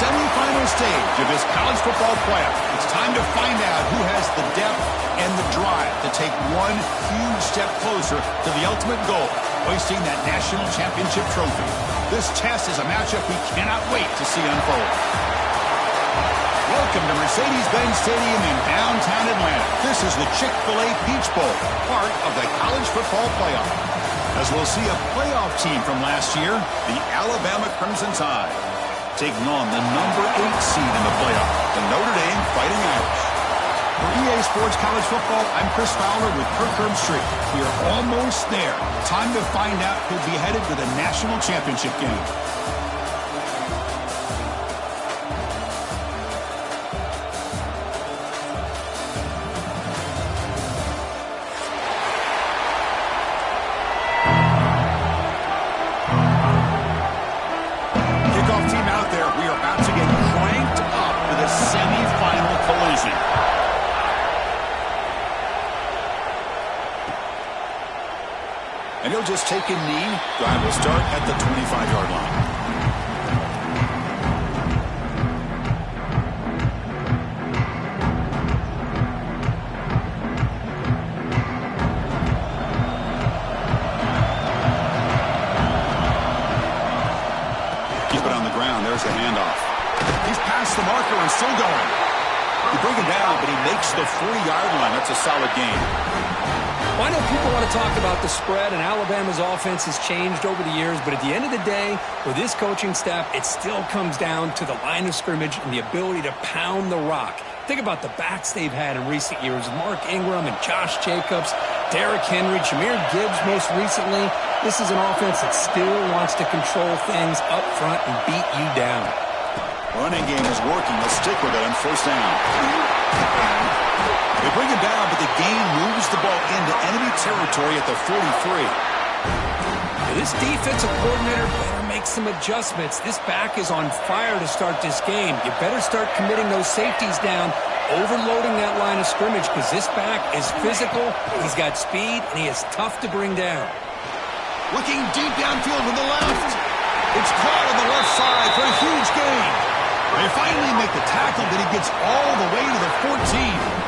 semifinal stage of this college football playoff. It's time to find out who has the depth and the drive to take one huge step closer to the ultimate goal, hoisting that national championship trophy. This test is a matchup we cannot wait to see unfold. Welcome to Mercedes-Benz Stadium in downtown Atlanta. This is the Chick-fil-A Peach Bowl, part of the college football playoff. As we'll see a playoff team from last year, the Alabama Crimson Tide, taking on the number 8 seed in the playoff, the Notre Dame Fighting Irish. For EA Sports College Football, I'm Chris Fowler with Kirk Herbstreit. We are almost there. Time to find out who'll be headed to the national championship game. And he'll just take a knee. Drive will start at the 25-yard line. Keep it on the ground. There's the handoff. He's past the marker and still going. You bring him down, but he makes the 40-yard line. That's a solid gain. Well, I know people want to talk about the spread, and Alabama's offense has changed over the years, but at the end of the day, with this coaching staff, it still comes down to the line of scrimmage and the ability to pound the rock. Think about the backs they've had in recent years, Mark Ingram and Josh Jacobs, Derrick Henry, Jahmyr Gibbs most recently. This is an offense that still wants to control things up front and beat you down. Running game is working. Let's stick with it on first down. They bring him down, but the gain moves the ball into enemy territory at the 43. This defensive coordinator better make some adjustments. This back is on fire to start this game. You better start committing those safeties down, overloading that line of scrimmage, because this back is physical, he's got speed, and he is tough to bring down. Looking deep downfield with the left. It's caught on the left side for a huge gain. They finally make the tackle, but he gets all the way to the 14.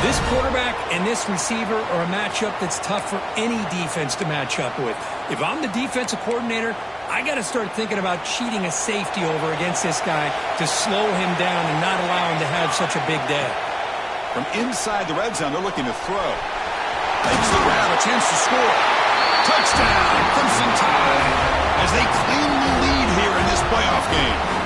This quarterback and this receiver are a matchup that's tough for any defense to match up with. If I'm the defensive coordinator, I got to start thinking about cheating a safety over against this guy to slow him down and not allow him to have such a big day. From inside the red zone, they're looking to throw. Makes the grab, a chance to score. Touchdown, Crimson Tide, as they claim the lead here in this playoff game.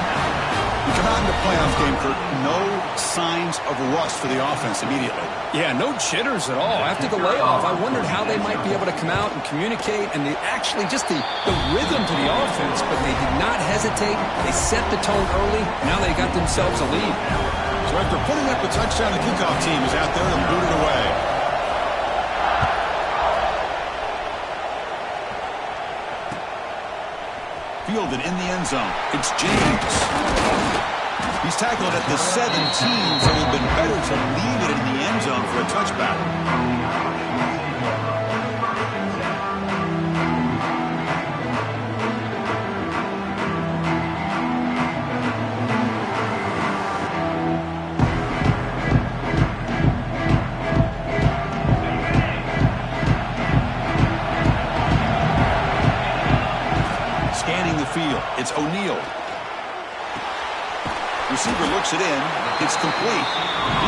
You come out in the playoff game, Kurt, no signs of rust for the offense immediately. Yeah, no jitters at all. After the layoff, I wondered how they might be able to come out and communicate and actually just the rhythm to the offense, but they did not hesitate. They set the tone early. Now they got themselves a lead. So after putting up a touchdown, the kickoff team is out there to boot it away. Fielded in the end zone. It's James. He's tackled at the 17, so it would have been better to leave it in the end zone for a touchback. Scanning the field. It's O'Neal. Receiver looks it in. It's complete.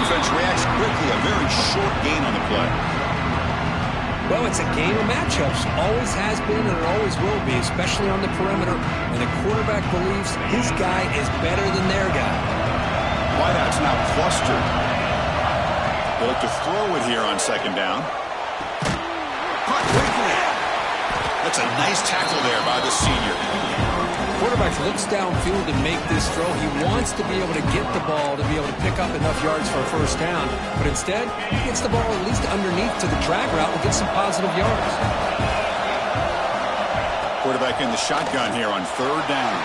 Defense reacts quickly. A very short gain on the play. Well, it's a game of matchups. Always has been and it always will be, especially on the perimeter. And the quarterback believes his guy is better than their guy. Wideout's now clustered. They'll look to throw it here on second down. Caught quickly. That's a nice tackle there by the senior. Quarterback looks downfield to make this throw. He wants to be able to get the ball to be able to pick up enough yards for a first down. But instead, he gets the ball at least underneath to the drag route and gets some positive yards. Quarterback in the shotgun here on third down.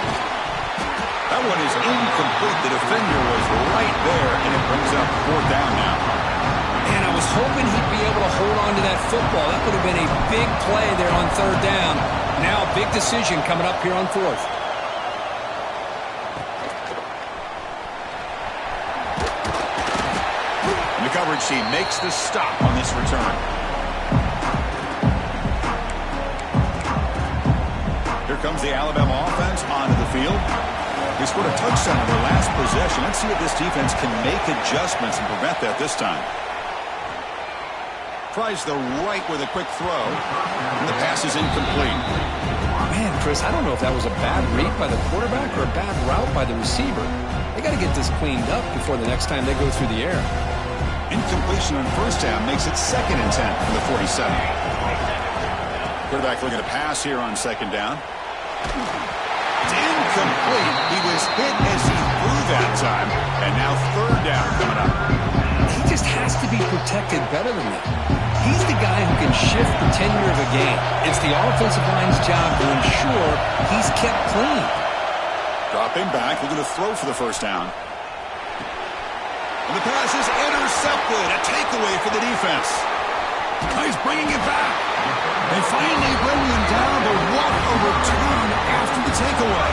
That one is incomplete. The defender was right there, and it brings up fourth down now. And I was hoping he'd be able to hold on to that football. That would have been a big play there on third down. Now a big decision coming up here on fourth. coverage team makes the stop on this return. Here comes the Alabama offense onto the field. They scored a touchdown on their last possession. Let's see if this defense can make adjustments and prevent that this time. Tries the right with a quick throw, and the pass is incomplete. Man, Chris, I don't know if that was a bad read by the quarterback or a bad route by the receiver. They got to get this cleaned up before the next time they go through the air. Incompletion on first down makes it 2nd and 10 from the 47. Quarterback looking to pass here on 2nd down. It's incomplete. He was hit as he threw that time, and now 3rd down coming up. He just has to be protected better than that. He's the guy who can shift the tenure of a game. It's the offensive line's job to ensure he's kept clean. Dropping back, looking to throw for the 1st down. And the pass is intercepted. A takeaway for the defense. He's bringing it back. They finally bring him down to walk a return after the takeaway.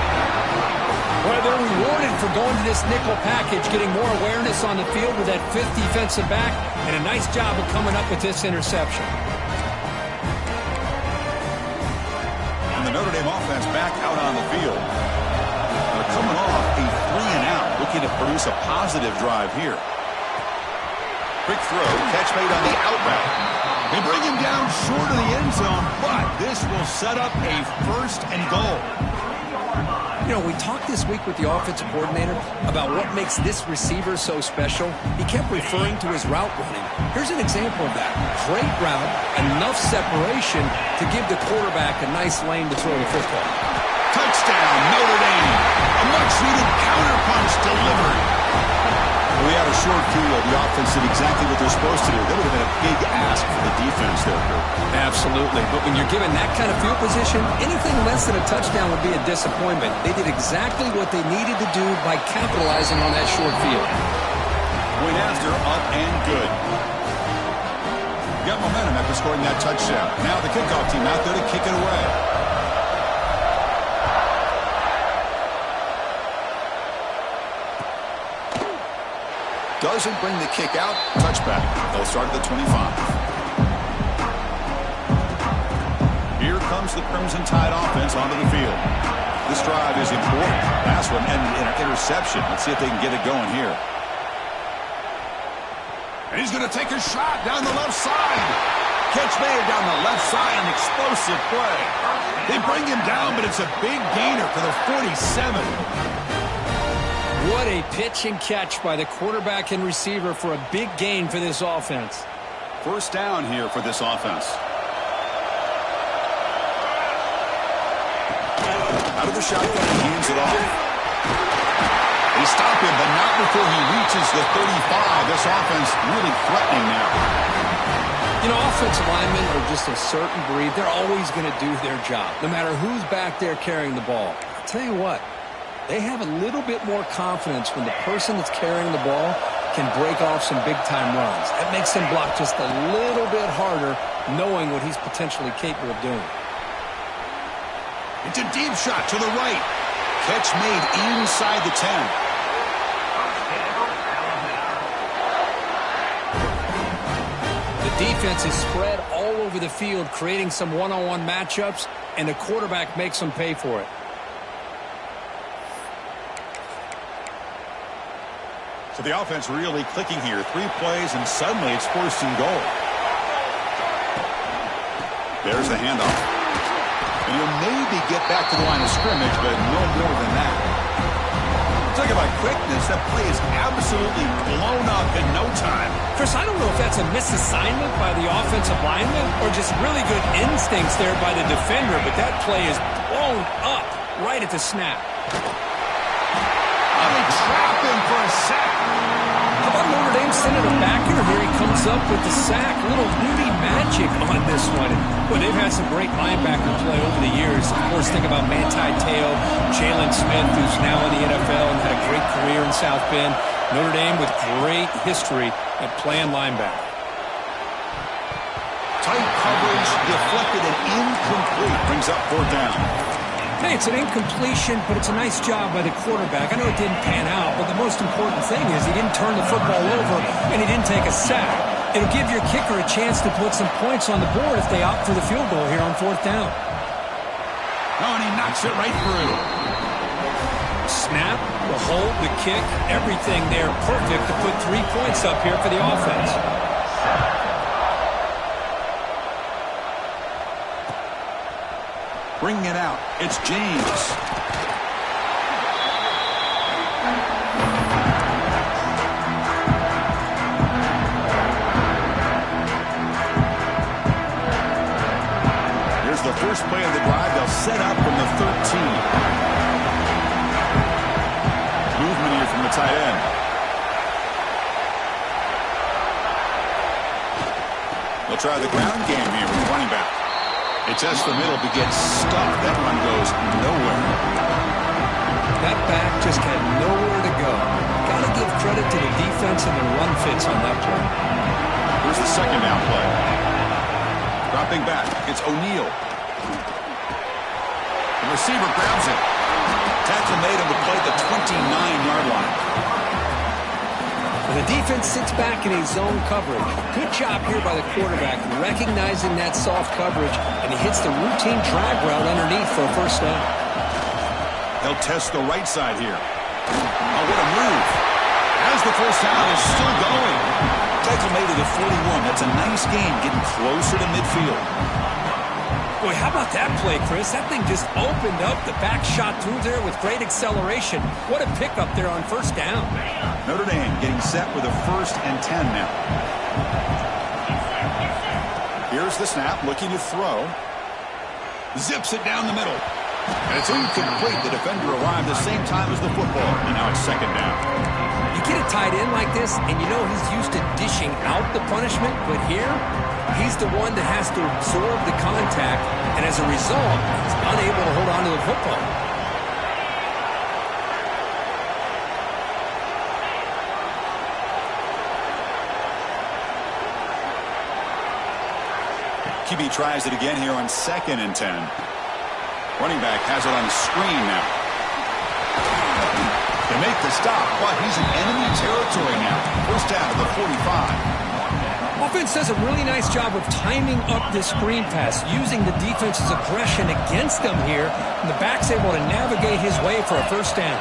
Well, they're rewarded for going to this nickel package, getting more awareness on the field with that 5th defensive back, and a nice job of coming up with this interception. And the Notre Dame offense back out on the field. They're coming off a 3-and-out, looking to produce a positive drive here. Quick throw, catch made on the out route. They bring him down short of the end zone, but this will set up a 1st and goal. You know, we talked this week with the offensive coordinator about what makes this receiver so special. He kept referring to his route running. Here's an example of that. Great route, enough separation to give the quarterback a nice lane to throw the football. Touchdown, Notre Dame. A much-needed counterpunch delivered. We had a short field. The offense did exactly what they're supposed to do. That would have been a big ask for the defense there, Kurt. Absolutely. But when you're given that kind of field position, anything less than a touchdown would be a disappointment. They did exactly what they needed to do by capitalizing on that short field. Point after, up and good. Got momentum after scoring that touchdown. Now the kickoff team out there to kick it away. Doesn't bring the kick out. Touchback. They'll start at the 25. Here comes the Crimson Tide offense onto the field. This drive is important. Last one ended in an interception. Let's see if they can get it going here. And he's going to take a shot down the left side. Catch made down the left side. An explosive play. They bring him down, but it's a big gainer for the 47. What a pitch and catch by the quarterback and receiver for a big gain for this offense. 1st down here for this offense. Out of the shotgun and hands it off. They stop him, but not before he reaches the 35. This offense really threatening now. You know, offensive linemen are just a certain breed. They're always going to do their job, no matter who's back there carrying the ball. I'll tell you what. They have a little bit more confidence when the person that's carrying the ball can break off some big-time runs. That makes him block just a little bit harder, knowing what he's potentially capable of doing. It's a deep shot to the right. Catch made inside the 10. The defense is spread all over the field, creating some one-on-one matchups, and the quarterback makes them pay for it. So the offense really clicking here. 3 plays, and suddenly it's 1st and goal. There's the handoff. And he'll maybe get back to the line of scrimmage, but no more than that. Talk about quickness. That play is absolutely blown up in no time. Chris, I don't know if that's a misassignment by the offensive lineman or just really good instincts there by the defender, but that play is blown up right at the snap. They trap him for a sack. How about Notre Dame sending him back here? Here he comes up with the sack. A little Rudy magic on this one. Well, they've had some great linebacker play over the years. Of course, think about Manti Te'o, Jalen Smith, who's now in the NFL and had a great career in South Bend. Notre Dame with great history at playing linebacker. Tight coverage, deflected and incomplete. Brings up 4th down. Hey, it's an incompletion, but it's a nice job by the quarterback. I know it didn't pan out, but the most important thing is he didn't turn the football over and he didn't take a sack. It'll give your kicker a chance to put some points on the board if they opt for the field goal here on 4th down. Oh, and he knocks it right through. Snap, the hold, the kick, everything there perfect to put 3 points up here for the offense. Bringing it out, it's James. Here's the first play of the drive. They'll set up from the 13. Movement here from the tight end. They'll try the ground game here with the running back. It tests the middle, but gets stuck. That one goes nowhere. That back just had nowhere to go. Got to give credit to the defense and the run fits on that play. Here's the second down play. Dropping back, it's O'Neal. The receiver grabs it. Tackle made on the play at the 29-yard line. The defense sits back in a zone coverage. Good job here by the quarterback, recognizing that soft coverage, and he hits the routine drag route underneath for a first down. They'll test the right side here. Oh, what a move. As the first down is still going. Tackle made to the 41. That's a nice gain, getting closer to midfield. Boy, how about that play, Chris? That thing just opened up. The back shot through there with great acceleration. What a pickup there on first down. Notre Dame getting set with a 1st and 10 now. Here's the snap, looking to throw. Zips it down the middle. And it's incomplete. The defender arrived the same time as the football. And now it's 2nd down. You get a tight end like this, and you know he's used to dishing out the punishment, but here, he's the one that has to absorb the contact, and as a result, he's unable to hold on to the football. QB tries it again here on 2nd and 10. Running back has it on the screen now. They make the stop, but he's in enemy territory now. First down to the 45. Offense does a really nice job of timing up this screen pass, using the defense's aggression against them here, and the back's able to navigate his way for a first down.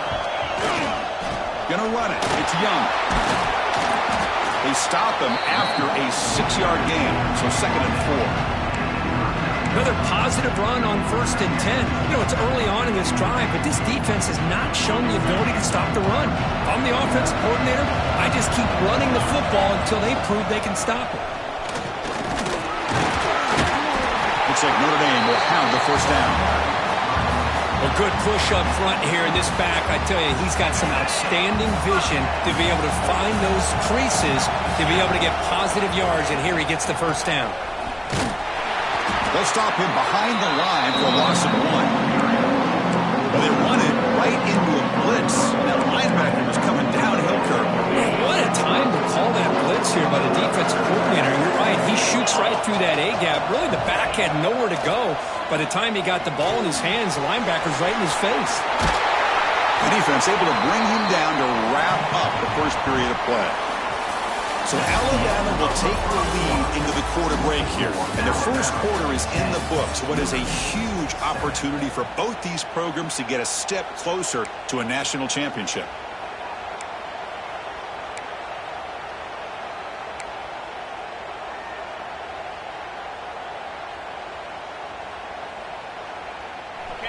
Gonna run it. It's Young. They stop him after a 6-yard gain, so 2nd and 4. Another positive run on 1st and 10. You know, it's early on in this drive, but this defense has not shown the ability to stop the run. If I'm the offensive coordinator, I just keep running the football until they prove they can stop it. Looks like Notre Dame will have the first down. A good push up front here in this back. I tell you, he's got some outstanding vision to be able to find those creases, to be able to get positive yards, and here he gets the first down. They'll stop him behind the line for a loss of 1. Well, they run it right into a blitz. That linebacker was coming downhill curve. What a time to call that blitz here by the defensive coordinator. You're right, he shoots right through that A-gap. Really, the back had nowhere to go. By the time he got the ball in his hands, the linebacker's right in his face. The defense able to bring him down to wrap up the first period of play. So Alabama will take the lead into the quarter break here. And the first quarter is in the books. What is a huge opportunity for both these programs to get a step closer to a national championship.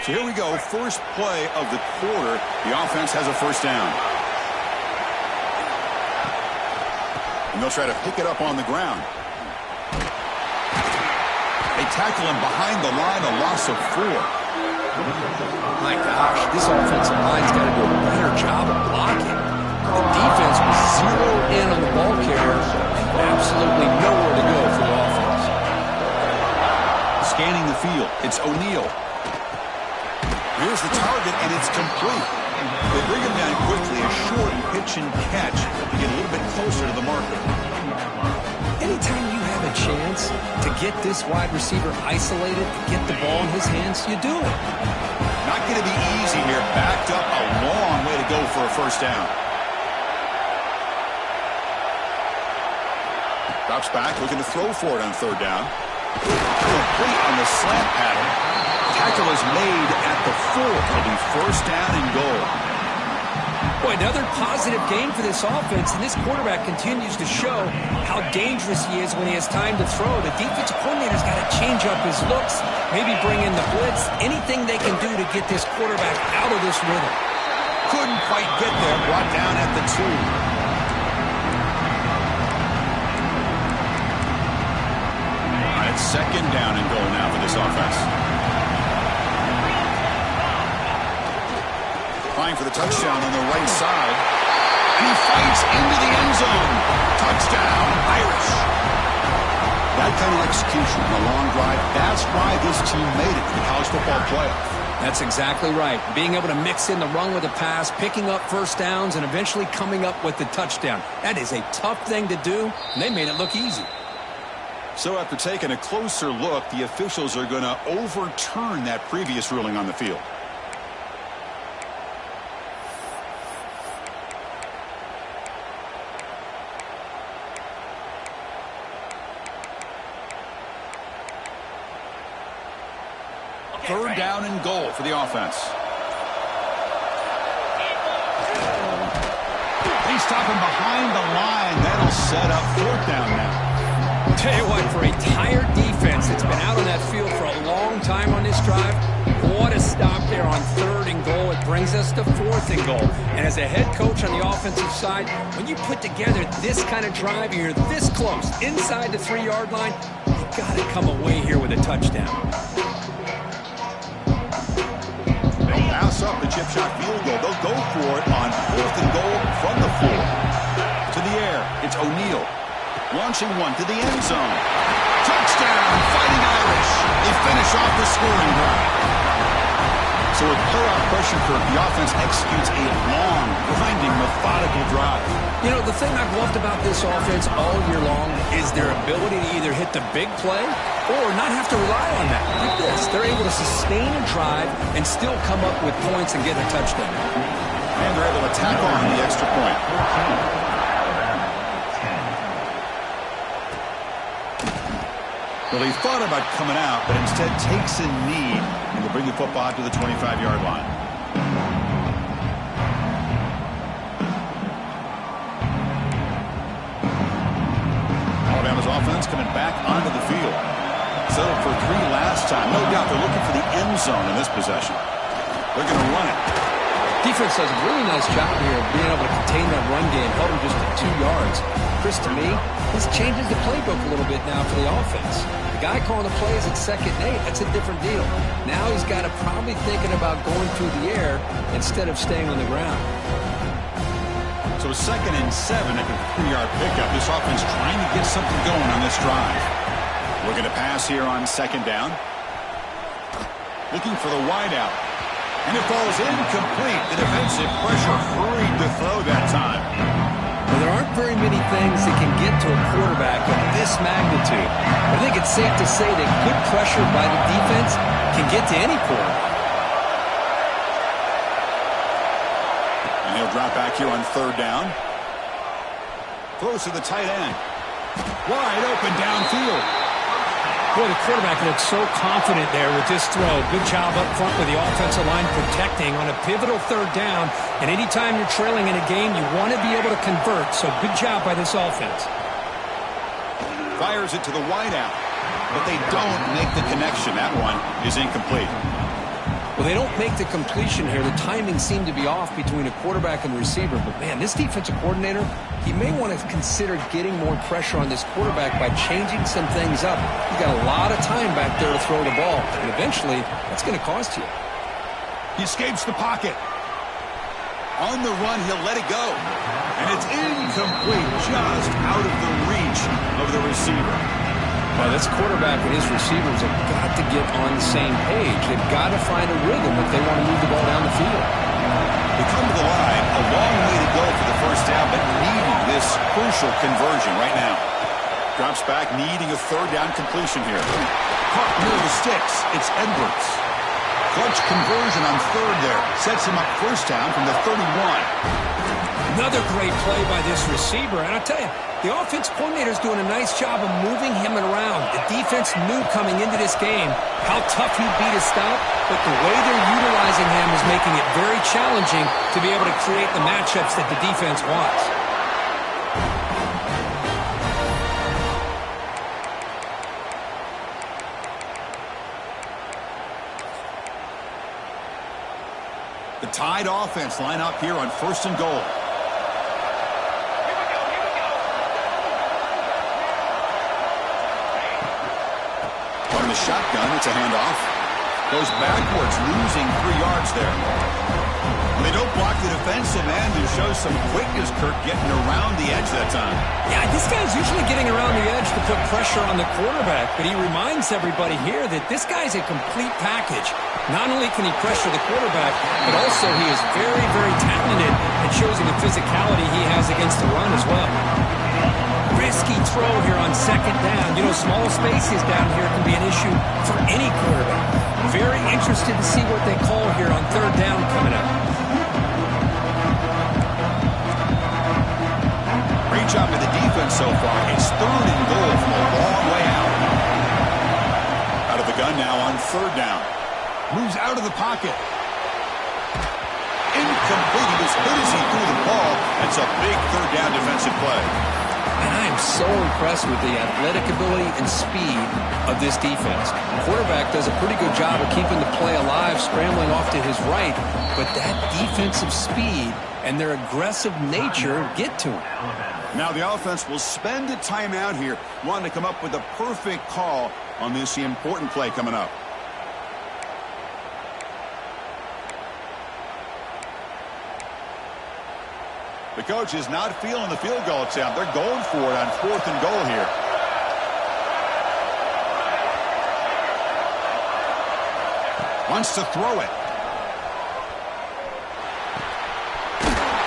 So here we go. First play of the quarter. The offense has a first down. And they'll try to pick it up on the ground. They tackle him behind the line, a loss of 4. My gosh, this offensive line's got to do a better job of blocking. The defense was zeroed in on the ball carrier and absolutely nowhere to go for the offense. Scanning the field, it's O'Neal. Here's the target, and it's complete. They bring him down quickly, a short pitch and catch to get a little bit closer to the marker. Anytime you have a chance to get this wide receiver isolated, to get the ball in his hands, you do it. Not going to be easy here. Backed up a long way to go for a first down. Drops back, looking to throw for it on third down. Complete on the slant pattern. Tackle is made at the 4. It'll be first down and goal. Boy, another positive game for this offense, and this quarterback continues to show how dangerous he is when he has time to throw. The defensive coordinator's got to change up his looks, maybe bring in the blitz, anything they can do to get this quarterback out of this rhythm. Couldn't quite get there, brought down at the 2. It's second down and goal now for this offense. Trying for the touchdown on the right side. And he fights into the end zone. Touchdown, Irish. That kind of execution on a long drive, that's why this team made it to the college football playoff. That's exactly right. Being able to mix in the run with the pass, picking up first downs, and eventually coming up with the touchdown. That is a tough thing to do, and they made it look easy. So after taking a closer look, the officials are going to overturn that previous ruling on the field. Third down and goal for the offense. They stop him behind the line. That'll set up fourth down now. Tell you what, for a tired defense that's been out on that field for a long time on this drive, what a stop there on third and goal. It brings us to fourth and goal. And as a head coach on the offensive side, when you put together this kind of drive, you're this close, inside the 3-yard line, you got to come away here with a touchdown. They'll pass up the chip shot field goal. They'll go for it on fourth and goal from the 4. To the air, it's O'Neal. Launching one to the end zone. Touchdown, Fighting Irish. They finish off the scoring drive. So with playoff pressure, the offense executes a long, grinding, methodical drive. You know, the thing I've loved about this offense all year long is their ability to either hit the big play or not have to rely on that. Like this, they're able to sustain a drive and still come up with points and get a touchdown. And they're able to tack on the extra point. Well, he thought about coming out, but instead takes a knee and will bring the football to the 25-yard line. Alabama's offense coming back onto the field. Settled for 3 last time. No doubt they're looking for the end zone in this possession. They're going to run it. Defense does a really nice job here of being able to contain that run game, held him just to 2 yards. Chris, to me, this changes the playbook a little bit now for the offense. The guy calling the plays at 2nd and 8, that's a different deal. Now he's got to probably thinking about going through the air instead of staying on the ground. So 2nd and 7 at the 3-yard pickup. This offense trying to get something going on this drive. Looking to pass here on 2nd down. Looking for the wideout. And it falls incomplete. The defensive pressure hurried to throw that time. Well, there aren't very many things that can get to a quarterback of this magnitude. I think it's safe to say that good pressure by the defense can get to any quarterback. And he'll drop back here on 3rd down. Throws to the tight end. Wide open downfield. Boy, the quarterback looks so confident there with this throw. Good job up front with the offensive line protecting on a pivotal 3rd down. And anytime you're trailing in a game, you want to be able to convert. So good job by this offense. Fires it to the wideout, but they don't make the connection. That one is incomplete. Well, they don't make the completion here. The timing seemed to be off between a quarterback and the receiver. But, man, this defensive coordinator, he may want to consider getting more pressure on this quarterback by changing some things up. He's got a lot of time back there to throw the ball. And eventually, that's going to cost you. He escapes the pocket. On the run, he'll let it go. And it's incomplete, just out of the reach of the receiver. Well, this quarterback and his receivers have got to get on the same page. They've got to find a rhythm if they want to move the ball down the field. They come to the line, a long way to go for the first down, but needing this crucial conversion right now. Drops back, needing a 3rd down completion here. Caught near the sticks. It's Edwards. clutch conversion on third there. Sets him up first down from the 31. Another great play by this receiver. And I'll tell you, the offense coordinator's doing a nice job of moving him around. The defense knew coming into this game how tough he'd be to stop, but the way they're utilizing him is making it very challenging to be able to create the matchups that the defense wants. The Tide offense line up here on 1st and goal. From the shotgun, it's a handoff. Goes backwards, losing 3 yards there. They don't block the defensive end and shows some quickness, Kirk, getting around the edge that time. Yeah, this guy's usually getting around the edge to put pressure on the quarterback, but he reminds everybody here that this guy's a complete package. Not only can he pressure the quarterback, but also he is very, very talented and shows you the physicality he has against the run as well. Risky throw here on 2nd down. You know, small spaces down here can be an issue for any quarterback. Very interested to see what they call here on 3rd down coming up. Great job of the defense so far. It's 3rd and goal from a long way out. Out of the gun now on 3rd down. Moves out of the pocket. Incomplete. He was hit as he threw the ball. That's a big 3rd down defensive play. And I am so impressed with the athletic ability and speed of this defense. The quarterback does a pretty good job of keeping the play alive, scrambling off to his right, but that defensive speed and their aggressive nature get to him. Now the offense will spend a timeout here, wanting to come up with a perfect call on this important play coming up. The coach is not feeling the field goal attempt. They're going for it on 4th and goal here. Wants to throw it.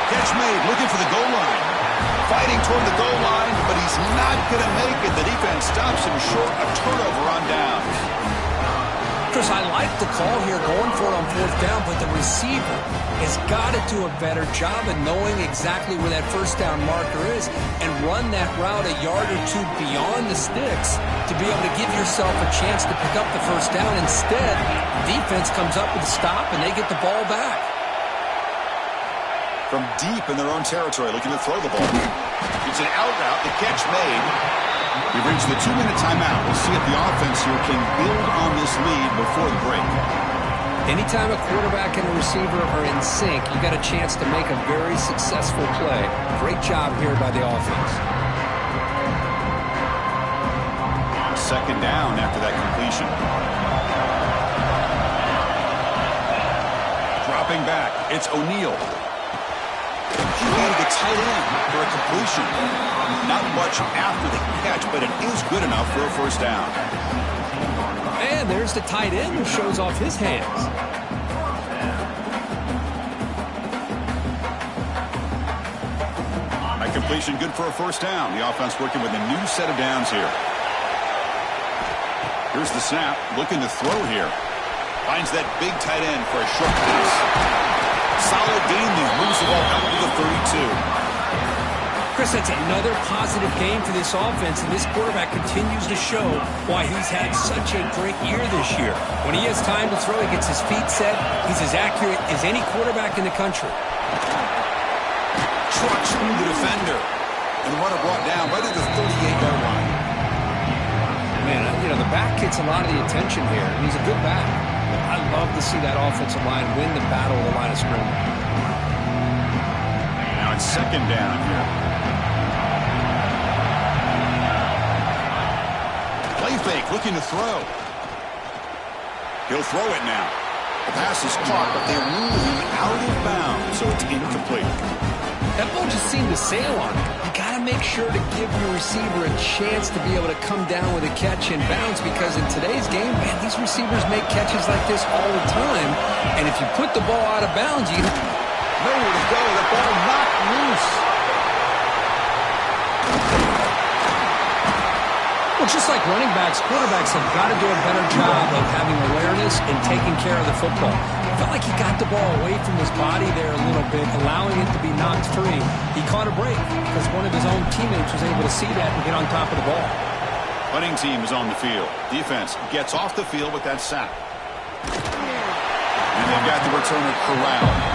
Catch made, looking for the goal line. Fighting toward the goal line, but he's not going to make it. The defense stops him short, a turnover on down. Chris, I like the call here going for it on 4th down, but the receiver has got to do a better job of knowing exactly where that 1st down marker is and run that route a yard or 2 beyond the sticks to be able to give yourself a chance to pick up the 1st down. Instead, defense comes up with a stop and they get the ball back. From deep in their own territory, looking to throw the ball. It's an out route, the catch made. We've reached the 2-minute timeout. We'll see if the offense here can build on this lead before the break. Anytime a quarterback and a receiver are in sync, you got a chance to make a very successful play. Great job here by the offense. 2nd down after that completion. Dropping back, it's O'Neal. He needed the tight end for a completion. Not much after the catch, but it is good enough for a 1st down. And there's the tight end who shows off his hands. A completion good for a 1st down. The offense working with a new set of downs here. Here's the snap, looking to throw here. Finds that big tight end for a short pass. Solid gain there, moves the ball out to the 32. Chris, that's another positive game for this offense, and this quarterback continues to show why he's had such a great year this year. When he has time to throw, he gets his feet set. He's as accurate as any quarterback in the country. Trucks through the defender. And the runner brought down right at the 38-yard line. Man, you know, the back gets a lot of the attention here. He's a good back. I love to see that offensive line win the battle of the line of scrimmage. Now it's 2nd down here. Play fake, looking to throw. He'll throw it now. The pass is caught, but they rule him out of bounds, so it's incomplete. That ball just seemed to sail on him. You got to make sure to give your receiver a chance to be able to come down with a catch and bounce, because in today's game, man, these receivers make catches like this all the time. And if you put the ball out of bounds, you nowhere to go. The ball knocked loose. Well, just Just like running backs, quarterbacks have got to do a better job of having awareness and taking care of the football. I felt like he got the ball away from his body there a little bit, allowing it to be knocked free. He caught a break because one of his own teammates was able to see that and get on top of the ball. Punting team is on the field. Defense gets off the field with that sack. And they've got the returner corralled.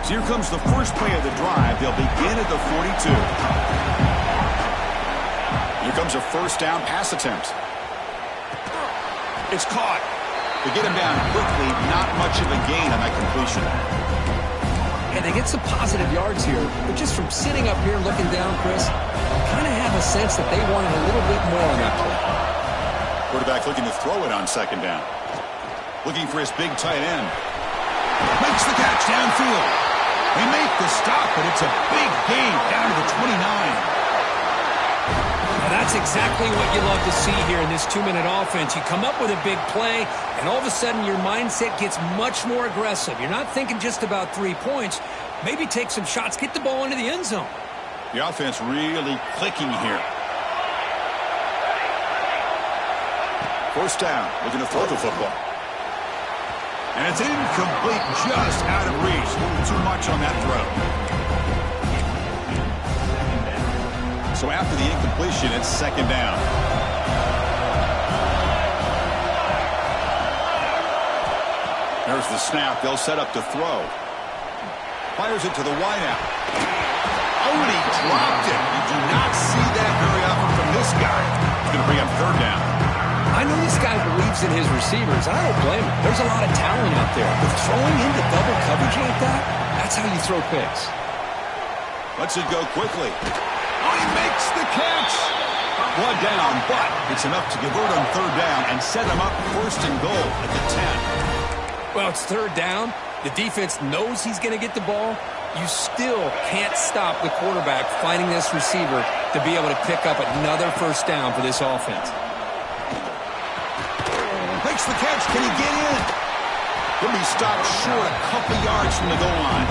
Here comes the first play of the drive. They'll begin at the 42. Here comes a first down pass attempt. It's caught. They get him down quickly. Not much of a gain on that completion. And they get some positive yards here. But just from sitting up here looking down, Chris, I kind of have a sense that they wanted a little bit more on that play. Quarterback looking to throw it on second down. Looking for his big tight end. Makes the catch downfield. They make the stop, but it's a big gain down to the 29. Now that's exactly what you love to see here in this 2-minute offense. You come up with a big play, and all of a sudden your mindset gets much more aggressive. You're not thinking just about 3 points. Maybe take some shots, get the ball into the end zone. The offense really clicking here. First down, looking to throw the football. And it's incomplete, just out of reach. A little too much on that throw. So after the incompletion, it's second down. There's the snap. They'll set up to throw. Fires it to the wideout. Oh, and he dropped it. You do not see that very often from this guy. He's going to bring up third down. I know this guy believes in his receivers, and I don't blame him. There's a lot of talent out there. But throwing into double coverage like that, that's how you throw picks. Lets it go quickly. Oh, he makes the catch. One down, but it's enough to convert on third down and set him up first and goal at the 10. Well, it's third down. The defense knows he's going to get the ball. You still can't stop the quarterback finding this receiver to be able to pick up another first down for this offense. Makes the catch. Can he get in? He'll be stopped short a couple yards from the goal line.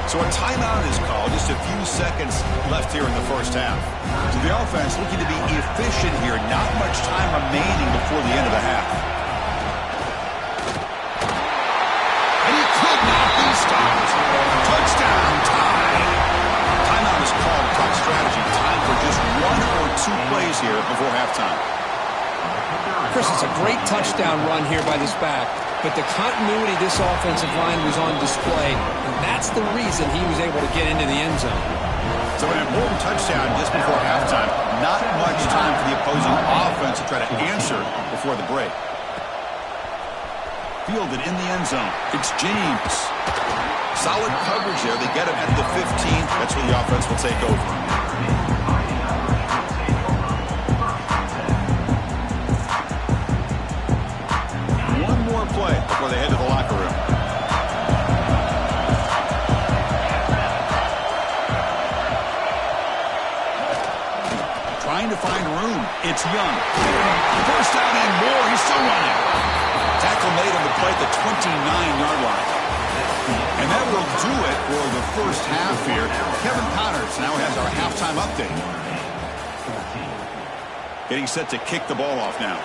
So a timeout is called. Just a few seconds left here in the first half. So the offense looking to be efficient here. Not much time remaining before the end of the half. And he could not be stopped. Touchdown, tie. Timeout is called to talk strategy. Time for just 1 or 2 plays here before halftime. Chris, it's a great touchdown run here by this back, but the continuity of this offensive line was on display, and that's the reason he was able to get into the end zone. So an important touchdown just before halftime. Not much time for the opposing offense to try to answer before the break. Fielded in the end zone. It's James. Solid coverage there. They get him at the 15. That's where the offense will take over. Play before they head to the locker room. Trying to find room. It's Young. First down and more. He's still running. Tackle made on the play at the 29-yard line. And that will do it for the first half here. Kevin Connors now has our halftime update. Getting set to kick the ball off now.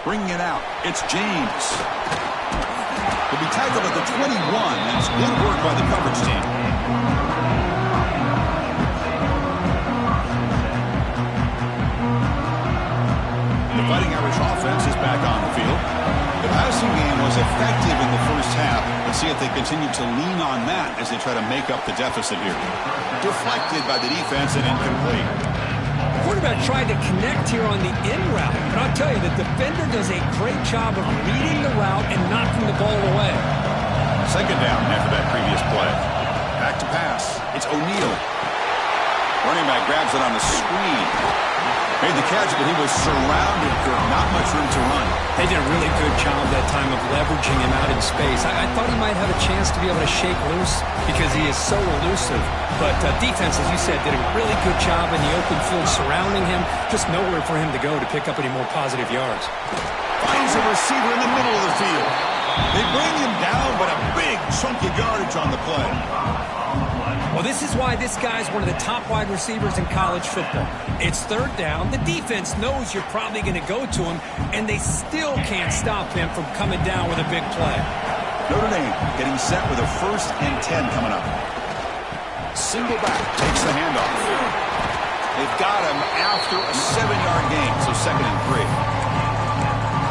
Bringing it out. It's James. He'll be tackled at the 21. That's good work by the coverage team. The Fighting Irish offense is back on the field. The passing game was effective in the first half. Let's see if they continue to lean on that as they try to make up the deficit here. Deflected by the defense and incomplete. Quarterback tried to connect here on the in route, but I'll tell you, the defender does a great job of reading the route and knocking the ball away. Second down after that previous play. Back to pass. It's O'Neal. Running back grabs it on the screen. Made the catch, but he was surrounded, Kirk. Not much room to run. They did a really good job that time of leveraging him out in space. I thought he might have a chance to be able to shake loose because he is so elusive. But defense, as you said, did a really good job in the open field surrounding him. Just nowhere for him to go to pick up any more positive yards. Finds a receiver in the middle of the field. They bring him down, but a big chunk of yardage on the play. Well, this is why this guy's one of the top wide receivers in college football. It's third down. The defense knows you're probably going to go to him, and they still can't stop him from coming down with a big play. Notre Dame getting set with a 1st and 10 coming up. Single back takes the handoff. They've got him after a 7-yard gain, so 2nd and 3.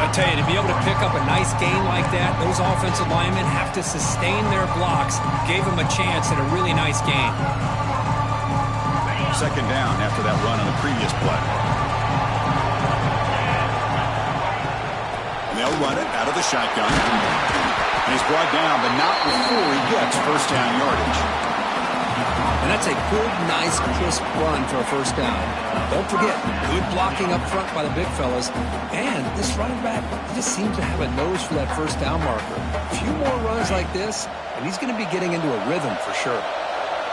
I'll tell you, to be able to pick up a nice gain like that, those offensive linemen have to sustain their blocks. Gave them a chance at a really nice gain. 2nd down after that run on the previous play. And they'll run it out of the shotgun. And he's brought down, but not before he gets 1st down yardage. And that's a good, nice, crisp run for a 1st down. Don't forget, good blocking up front by the big fellas. And this running back just seems to have a nose for that 1st down marker. A few more runs like this, and he's going to be getting into a rhythm for sure.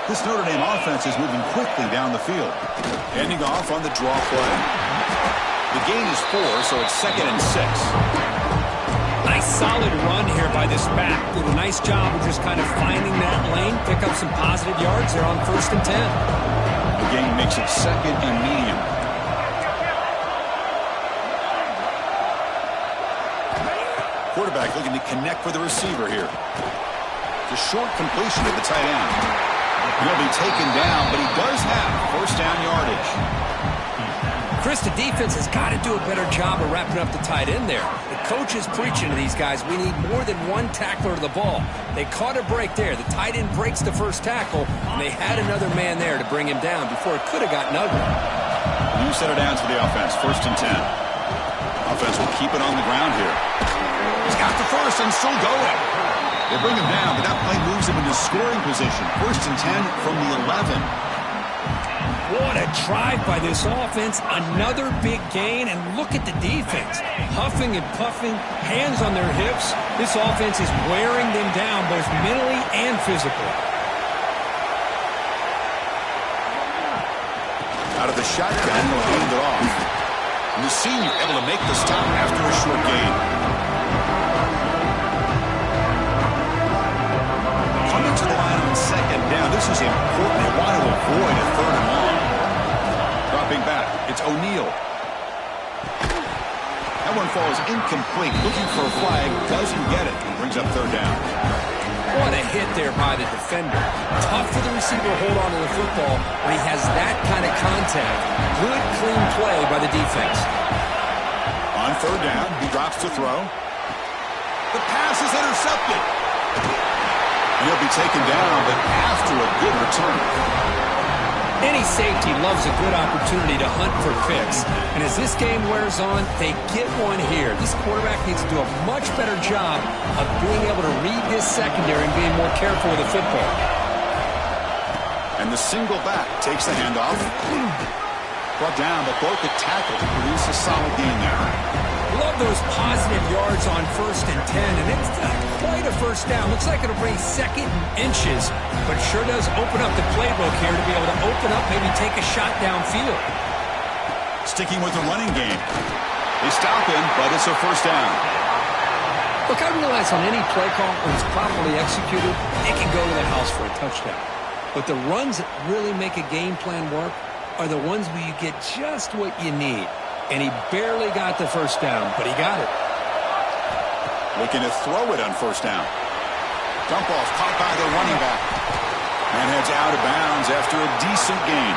This Notre Dame offense is moving quickly down the field. Handing off on the draw play. The gain is 4, so it's 2nd and 6. Nice solid run here by this back. Did a nice job of just kind of finding that lane, pick up some positive yards there on 1st and 10. The gain makes it 2nd and medium. Quarterback looking to connect with the receiver here. It's a short completion to the tight end. He'll be taken down, but he does have 1st down yardage. Chris, the defense has got to do a better job of wrapping up the tight end there. The coach is preaching to these guys, we need more than one tackler to the ball. They caught a break there. The tight end breaks the 1st tackle, and they had another man there to bring him down before it could have gotten ugly. New set of downs for the offense, 1st and 10. Offense will keep it on the ground here. He's got the 1st and still going. They bring him down, but that play moves him into scoring position. 1st and 10 from the 11. What a drive by this offense. Another big gain, and look at the defense. Huffing and puffing, hands on their hips. This offense is wearing them down both mentally and physically. Out of the shotgun, they'll hand it off. And the senior able to make the stop after a short gain. Coming to the line on 2nd down. This is important. They want to avoid a 3rd and long. Dropping back, it's O'Neal. That one falls incomplete. Looking for a flag, doesn't get it. Brings up 3rd down. What a hit there by the defender. Tough for the receiver to hold on to the football when he has that kind of contact. Good, clean play by the defense. On 3rd down, he drops to throw. The pass is intercepted. And he'll be taken down, but after a good return. Any safety loves a good opportunity to hunt for picks. And as this game wears on, they get one here. This quarterback needs to do a much better job of being able to read this secondary and being more careful with the football. And the single back takes the handoff. Brought down, but broke the tackle to produce a solid gain there. Love those positive yards on 1st and 10, and it's quite a 1st down. Looks like it'll bring 2nd and inches, but sure does open up the playbook here to be able to open up, maybe take a shot downfield. Sticking with the running game. They stop him, but it's a 1st down. Look, I realize on any play call, when it's properly executed, it can go to the house for a touchdown. But the runs that really make a game plan work are the ones where you get just what you need. And he barely got the 1st down, but he got it. Looking to throw it on 1st down. Dump off caught by the running back. And heads out of bounds after a decent gain.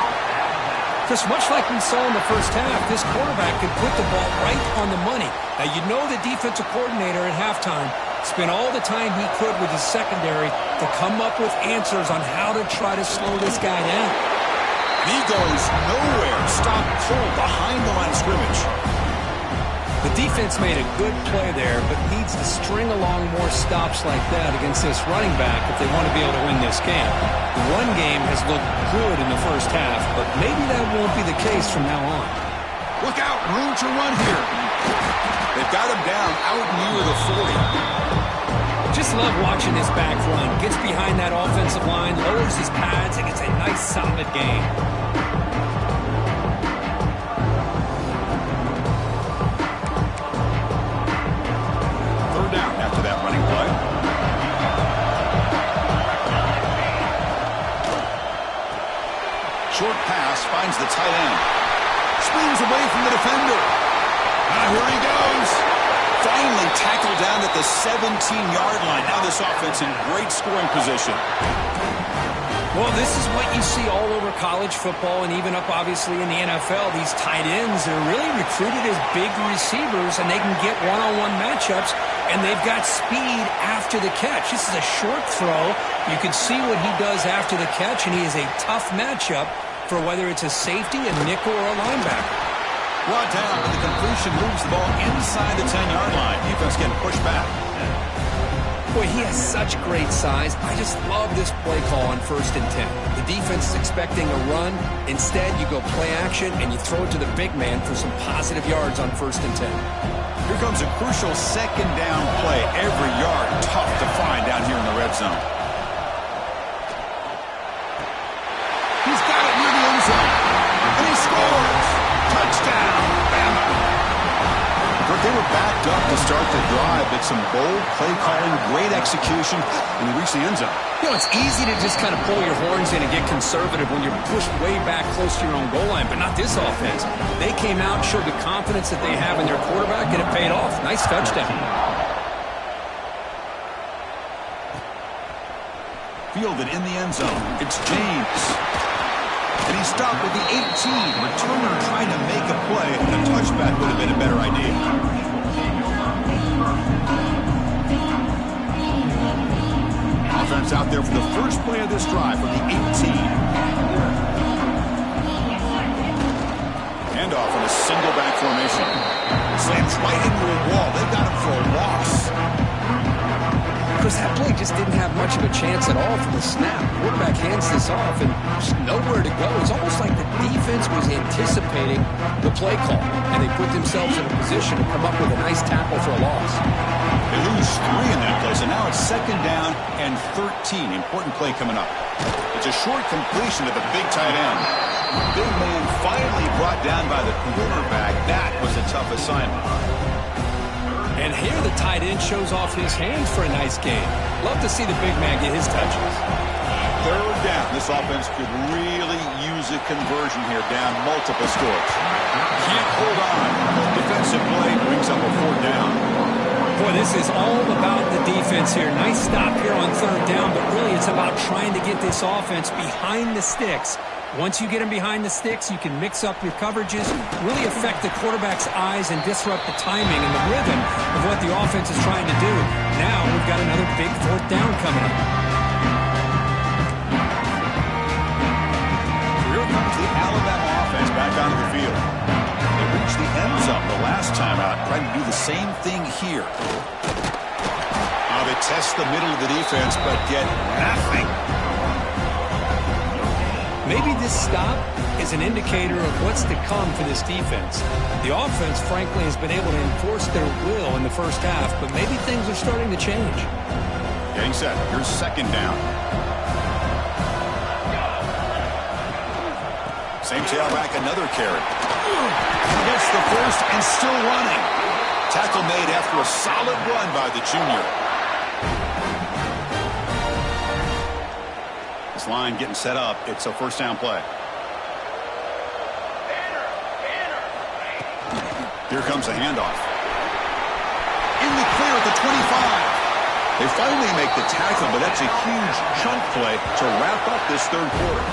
Just much like we saw in the 1st half, this quarterback could put the ball right on the money. Now, you know the defensive coordinator at halftime spent all the time he could with his secondary to come up with answers on how to try to slow this guy down. And he goes nowhere. Stop cold behind the line of scrimmage. The defense made a good play there, but needs to string along more stops like that against this running back if they want to be able to win this game. The run game has looked good in the 1st half, but maybe that won't be the case from now on. Look out, room to run here. They've got him down out near the 40. Just love watching this back run. Gets behind that offensive line, lowers his pads, and gets a nice solid gain. Third down after that running play. Short pass finds the tight end. Swings away from the defender. Here he goes. Finally tackled down at the 17-yard line. Now this offense in great scoring position. Well, this is what you see all over college football and even up, obviously, in the NFL. These tight ends are really recruited as big receivers, and they can get one-on-one matchups, and they've got speed after the catch. This is a short throw. You can see what he does after the catch, and he is a tough matchup for whether it's a safety, a nickel, or a linebacker. Brought down, but the completion moves the ball inside the 10-yard line. Defense getting pushed back. Boy, he has such great size. I just love this play call on 1st and 10. The defense is expecting a run. Instead, you go play action, and you throw it to the big man for some positive yards on 1st and 10. Here comes a crucial second down play. Every yard tough to find down here in the red zone. He's got it near the end zone. And he scores. Touchdown, Bama. But they were backed up to start the drive. It's some bold play calling, great execution, and they reach the end zone. You know, it's easy to just kind of pull your horns in and get conservative when you're pushed way back close to your own goal line, but not this offense. They came out, showed the confidence that they have in their quarterback, and it paid off. Nice touchdown. Fielded in the end zone. It's James. And he stopped with the 18. Returner trying to make a play. A touchback would have been a better idea. Offense out there for the first play of this drive from the 18. Handoff in a single back formation. Slams right into a wall. They got him for a loss. Because that play just didn't have much of a chance at all from the snap. Quarterback hands this off and just nowhere to go. It's almost like the defense was anticipating the play call, and they put themselves in a position to come up with a nice tackle for a loss. They lose 3 in that play, so now it's 2nd down and 13. Important play coming up. It's a short completion to the big tight end. Big man finally brought down by the quarterback. That was a tough assignment. And here the tight end shows off his hands for a nice game. Love to see the big man get his touches. 3rd down. This offense could really use a conversion here, down multiple scores. Can't hold on. Defensive play brings up a 4th down. Boy, this is all about the defense here. Nice stop here on 3rd down, but really it's about trying to get this offense behind the sticks. Once you get him behind the sticks, you can mix up your coverages, really affect the quarterback's eyes and disrupt the timing and the rhythm of what the offense is trying to do. Now we've got another big 4th down coming up. Here comes the Alabama offense back onto the field. They reached the end zone the last time out, trying to do the same thing here. They test the middle of the defense, but get nothing. Maybe this stop is an indicator of what's to come for this defense. The offense, frankly, has been able to enforce their will in the first half, but maybe things are starting to change. Getting set. Here's 2nd down. Same tailback, another carry. Gets the first and still running. Tackle made after a solid run by the junior. This line getting set up. It's a 1st down play. Here comes a handoff. In the clear at the 25. They finally make the tackle, but that's a huge chunk play to wrap up this 3rd quarter.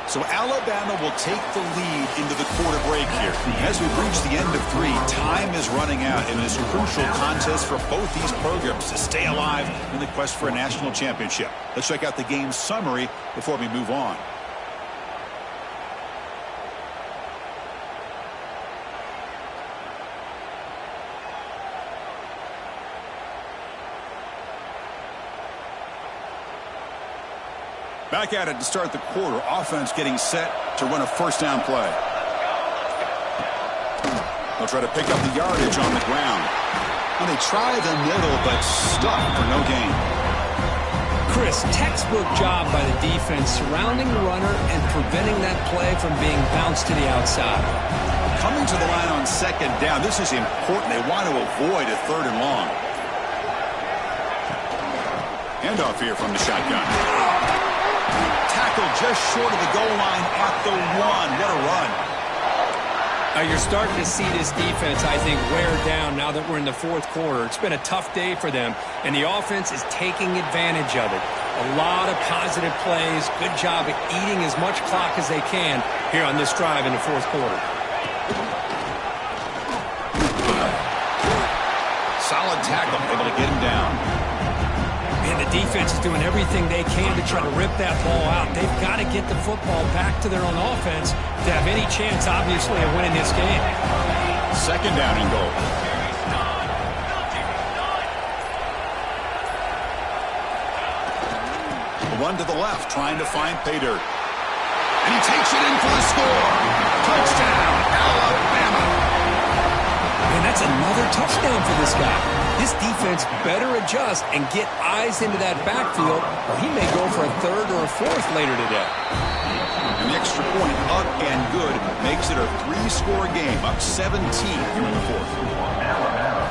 So Alabama will take the lead into the quarter break here. As we've reached the end of 3, time is running out in this crucial contest for both these programs to stay alive in the quest for a national championship. Let's check out the game summary before we move on. Back at it to start the quarter. Offense getting set to run a first down play. They'll try to pick up the yardage on the ground. And they try the middle, but stuck for no gain. Chris, textbook job by the defense surrounding the runner and preventing that play from being bounced to the outside. Coming to the line on second down, this is important. They want to avoid a third and long. Handoff here from the shotgun. Tackle just short of the goal line at the 1. What a run. You're starting to see this defense, I think, wear down now that we're in the fourth quarter. It's been a tough day for them, and the offense is taking advantage of it. A lot of positive plays. Good job at eating as much clock as they can here on this drive in the fourth quarter. Solid tackle, able to get him down. And the defense is doing everything they can to try to rip that ball out. They've got to get the football back to their own offense to have any chance, obviously, of winning this game. Second down and goal. Run to the left, trying to find pay dirt. And he takes it in for the score. Touchdown, Alabama. And that's another touchdown for this guy. This defense better adjust and get eyes into that backfield, or he may go for a third or a fourth later today. And the extra point up and good makes it a 3-score game, up 17 here in the fourth. Alabama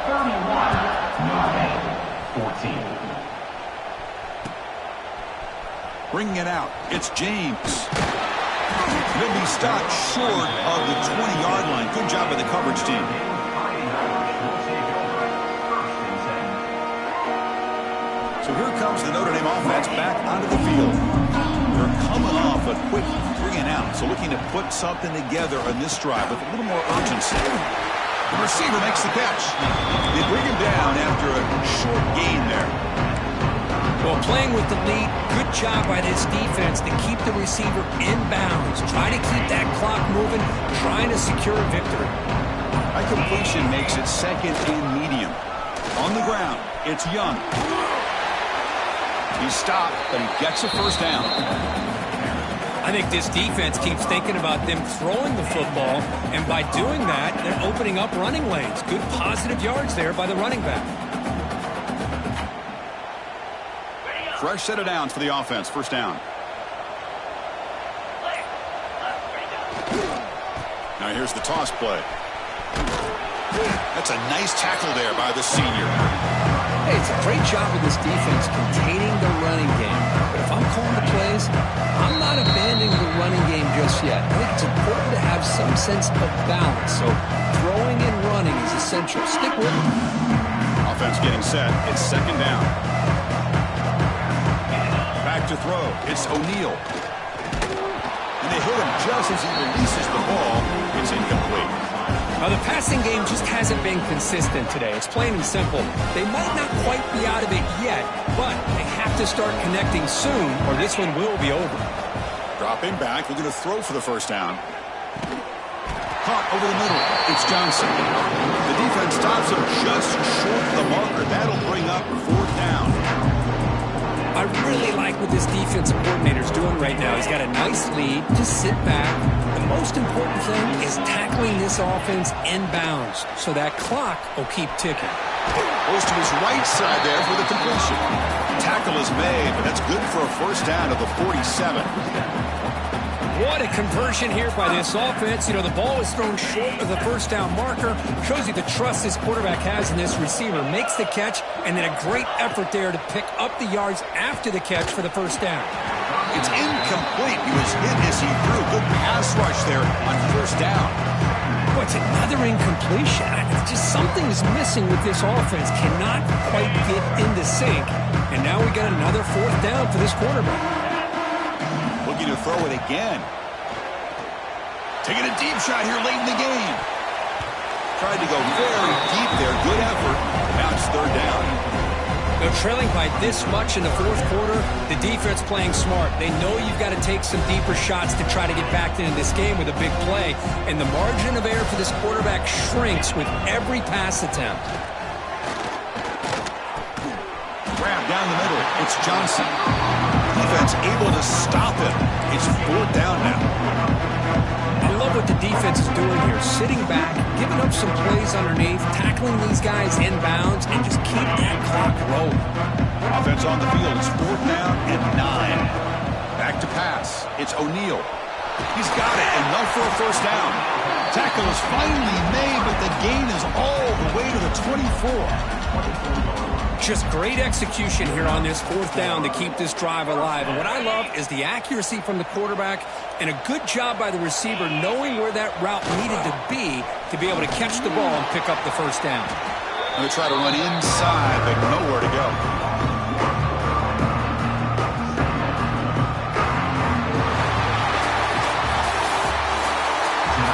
31, 14. Bringing it out, it's James. He'll be stopped short of the 20-yard line. Good job by the coverage team. So here comes the Notre Dame offense back onto the field. They're coming off a quick 3-and-out, so looking to put something together on this drive with a little more urgency. The receiver makes the catch. They bring him down after a short gain there. Well, playing with the lead, good job by this defense to keep the receiver in bounds. Try to keep that clock moving, trying to secure a victory. High completion makes it second and medium. On the ground, it's Young. He's stopped, but he gets a first down. I think this defense keeps thinking about them throwing the football, and by doing that, they're opening up running lanes. Good positive yards there by the running back. Fresh set of downs for the offense. First down. Now here's the toss play. That's a nice tackle there by the senior. Hey, it's a great job of this defense containing the running game. But if I'm calling the plays, I'm not abandoning the running game just yet. I think it's important to have some sense of balance. So throwing and running is essential. Stick with it. Offense getting set. It's second down. Back to throw. It's O'Neal. And they hit him just as he releases the ball. It's incomplete. Now, the passing game just hasn't been consistent today. It's plain and simple. They might not quite be out of it yet, but they have to start connecting soon, or this one will be over. Dropping back. They're going to throw for the first down. Caught over the middle. It's Johnson. The defense stops him just short of the marker. That'll bring up fourth down. I really like what this defensive coordinator's doing right now. He's got a nice lead. Just sit back. The most important thing is tackling this offense in bounds, so that clock will keep ticking. Goes to his right side there for the completion. Tackle is made, but that's good for a first down of the 47. What a conversion here by this offense. You know, the ball is thrown short of the first down marker. Shows you the trust this quarterback has in this receiver. Makes the catch, and then a great effort there to pick up the yards after the catch for the first down. It's incomplete. He was hit as he threw. Good pass rush there on first down. Oh, it's another incompletion. It's just something is missing with this offense. Cannot quite get into sync. And now we got another fourth down for this quarterback. Looking to throw it again. Taking a deep shot here late in the game. Tried to go very deep there. Good effort. Now it's third down. They're trailing by this much in the fourth quarter. The defense playing smart. They know you've got to take some deeper shots to try to get back into this game with a big play. And the margin of error for this quarterback shrinks with every pass attempt. Grab down the middle. It's Johnson. defense able to stop him. It's 4th down now. I love what the defense is doing here. Sitting back, giving up some plays underneath, tackling these guys inbounds, and just keep that clock rolling. Offense on the field. It's 4th down and 9. Back to pass. It's O'Neal. He's got it, enough for a 1st down. Tackle is finally made, but the gain is all the way to the 24. Just great execution here on this 4th down to keep this drive alive. And what I love is the accuracy from the quarterback and a good job by the receiver knowing where that route needed to be able to catch the ball and pick up the 1st down. Going to try to run inside, but nowhere to go.